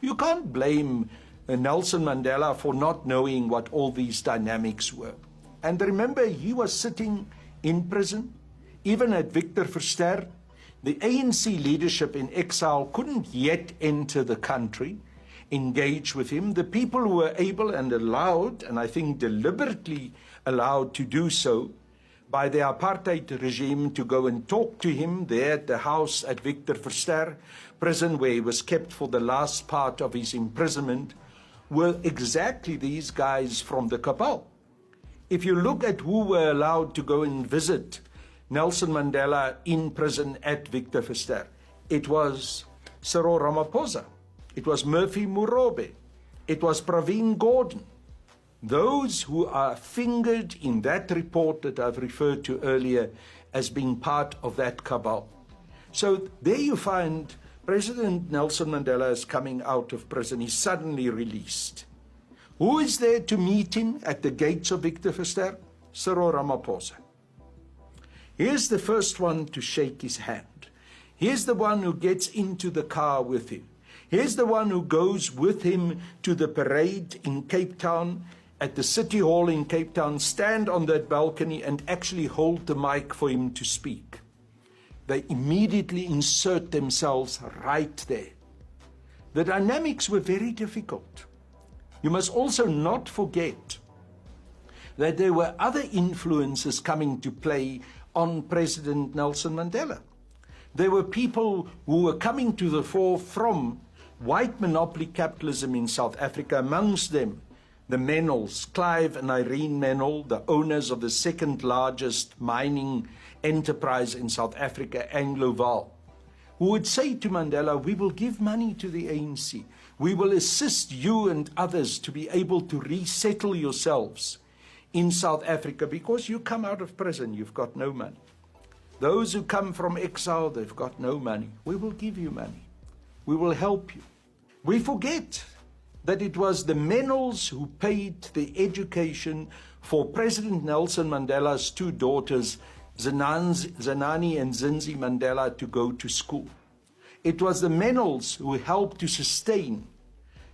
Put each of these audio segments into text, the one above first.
You can't blame Nelson Mandela for not knowing what all these dynamics were. And remember, he was sitting in prison, even at Victor Verster. The ANC leadership in exile couldn't yet enter the country, engage with him. The people who were able and allowed, and I think deliberately allowed to do so, by the apartheid regime to go and talk to him there at the house at Victor Verster prison, where he was kept for the last part of his imprisonment, were exactly these guys from the cabal. If you look at who were allowed to go and visit Nelson Mandela in prison at Victor Verster, it was Cyril Ramaphosa, it was Murphy Murobe, it was Pravin Gordhan. Those who are fingered in that report that I've referred to earlier as being part of that cabal. So there you find President Nelson Mandela is coming out of prison. He's suddenly released. Who is there to meet him at the gates of Victor Verster? Cyril Ramaphosa. Here's the first one to shake his hand. Here's the one who gets into the car with him. Here's the one who goes with him to the parade in Cape Town, at the City Hall in Cape Town, stand on that balcony and actually hold the mic for him to speak. They immediately insert themselves right there. The dynamics were very difficult. You must also not forget that there were other influences coming to play on President Nelson Mandela. There were people who were coming to the fore from white monopoly capitalism in South Africa, amongst them the Menels, Clive and Irene Menel, the owners of the second largest mining enterprise in South Africa, Anglo-Val, who would say to Mandela, we will give money to the ANC. We will assist you and others to be able to resettle yourselves in South Africa because you come out of prison, you've got no money. Those who come from exile, they've got no money. We will give you money. We will help you. We forget that it was the Menels who paid the education for President Nelson Mandela's two daughters, Zenani and Zinzi Mandela, to go to school. It was the Menels who helped to sustain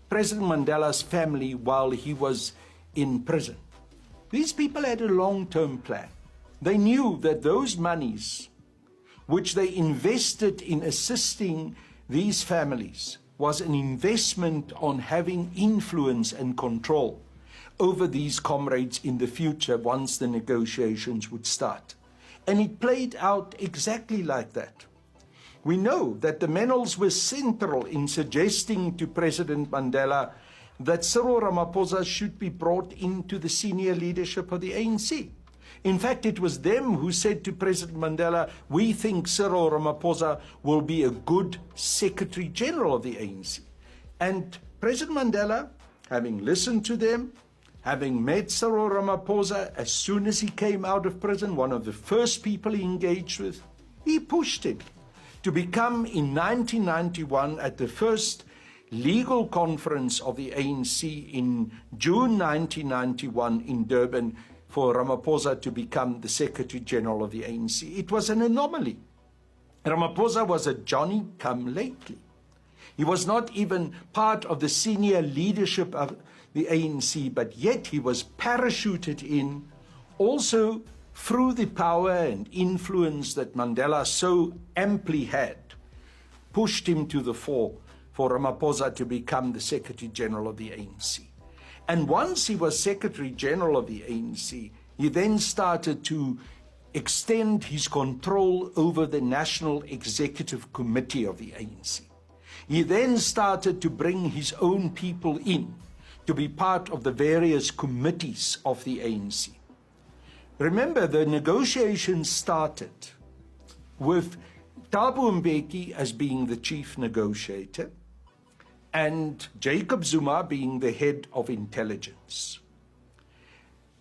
President Mandela's family while he was in prison. These people had a long-term plan. They knew that those monies which they invested in assisting these families was an investment on having influence and control over these comrades in the future once the negotiations would start. And it played out exactly like that. We know that the Menels were central in suggesting to President Mandela that Cyril Ramaphosa should be brought into the senior leadership of the ANC. In fact, it was them who said to President Mandela, we think Cyril Ramaphosa will be a good Secretary General of the ANC. And President Mandela, having listened to them, having met Cyril Ramaphosa as soon as he came out of prison, one of the first people he engaged with, he pushed him to become in 1991 at the first legal conference of the ANC in June 1991 in Durban, for Ramaphosa to become the Secretary General of the ANC. It was an anomaly. Ramaphosa was a Johnny-come-lately. He was not even part of the senior leadership of the ANC, but yet he was parachuted in also through the power and influence that Mandela so amply had, pushed him to the fore for Ramaphosa to become the Secretary General of the ANC. And once he was Secretary General of the ANC, he then started to extend his control over the National Executive Committee of the ANC. He then started to bring his own people in to be part of the various committees of the ANC. Remember, the negotiations started with Thabo Mbeki as being the chief negotiator, and Jacob Zuma being the head of intelligence.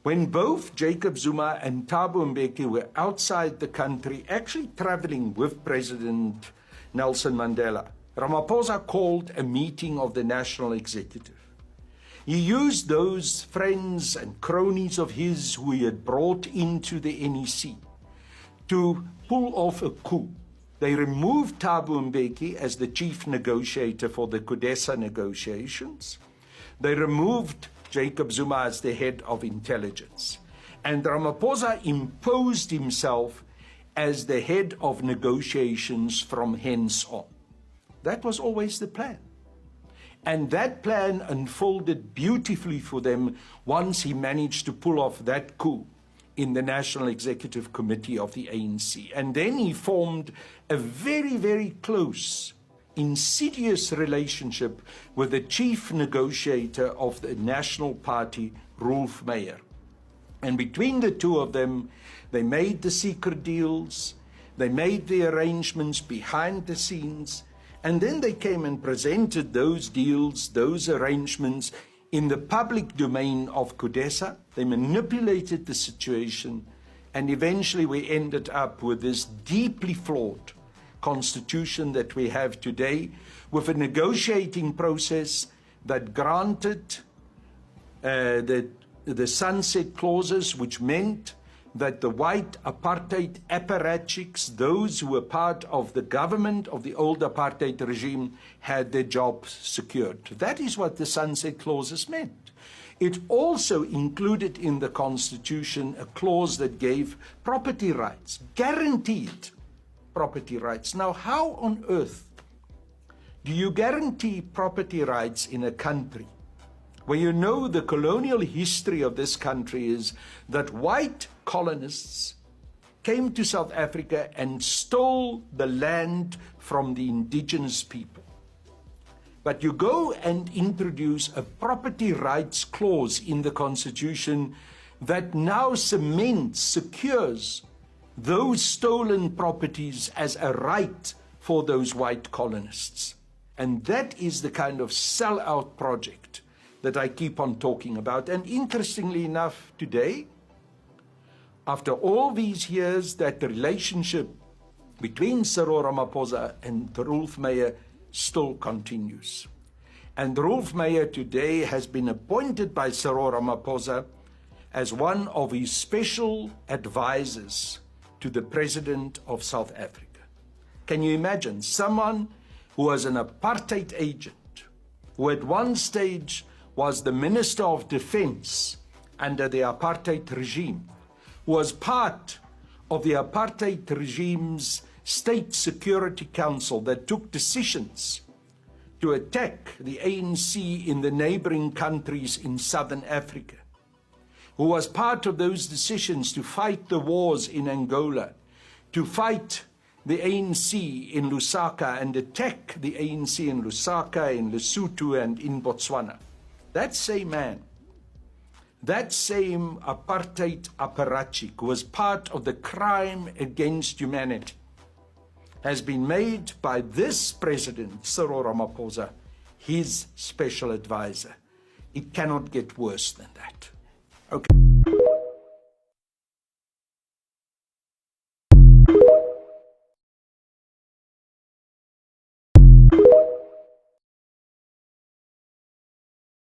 When both Jacob Zuma and Thabo Mbeki were outside the country, actually traveling with President Nelson Mandela, Ramaphosa called a meeting of the National Executive. He used those friends and cronies of his who he had brought into the NEC to pull off a coup They removed Thabo Mbeki as the chief negotiator for the CODESA negotiations. They removed Jacob Zuma as the head of intelligence. And Ramaphosa imposed himself as the head of negotiations from hence on. That was always the plan. And that plan unfolded beautifully for them once he managed to pull off that coup in the National Executive Committee of the ANC. And then he formed a very, very close, insidious relationship with the chief negotiator of the National Party, Rolf Meyer. And between the two of them, they made the secret deals, they made the arrangements behind the scenes, and then they came and presented those deals, those arrangements in the public domain of CODESA. They manipulated the situation, and eventually we ended up with this deeply flawed constitution that we have today, with a negotiating process that granted the sunset clauses, which meant that the white apartheid apparatchiks, those who were part of the government of the old apartheid regime, had their jobs secured. That is what the sunset clauses meant. It also included in the Constitution a clause that gave property rights, guaranteed property rights. Now, how on earth do you guarantee property rights in a country where you know the colonial history of this country is that white colonists came to South Africa and stole the land from the indigenous people? But you go and introduce a property rights clause in the Constitution that now cements, secures those stolen properties as a right for those white colonists. And that is the kind of sellout project that I keep on talking about. And interestingly enough, today, after all these years, that the relationship between Cyril Ramaphosa and Rolf Meyer still continues. And Rolf Meyer today has been appointed by Cyril Ramaphosa as one of his special advisors to the President of South Africa. Can you imagine someone who was an apartheid agent, who at one stage was the Minister of Defense under the apartheid regime, was part of the apartheid regime's State Security Council that took decisions to attack the ANC in the neighboring countries in Southern Africa, who was part of those decisions to fight the wars in Angola, to fight the ANC in Lusaka and attack the ANC in Lusaka, in Lesotho and in Botswana. That same man, that same apartheid apparatchik who was part of the crime against humanity, has been made by this president, Cyril Ramaphosa, his special advisor. It cannot get worse than that. Okay.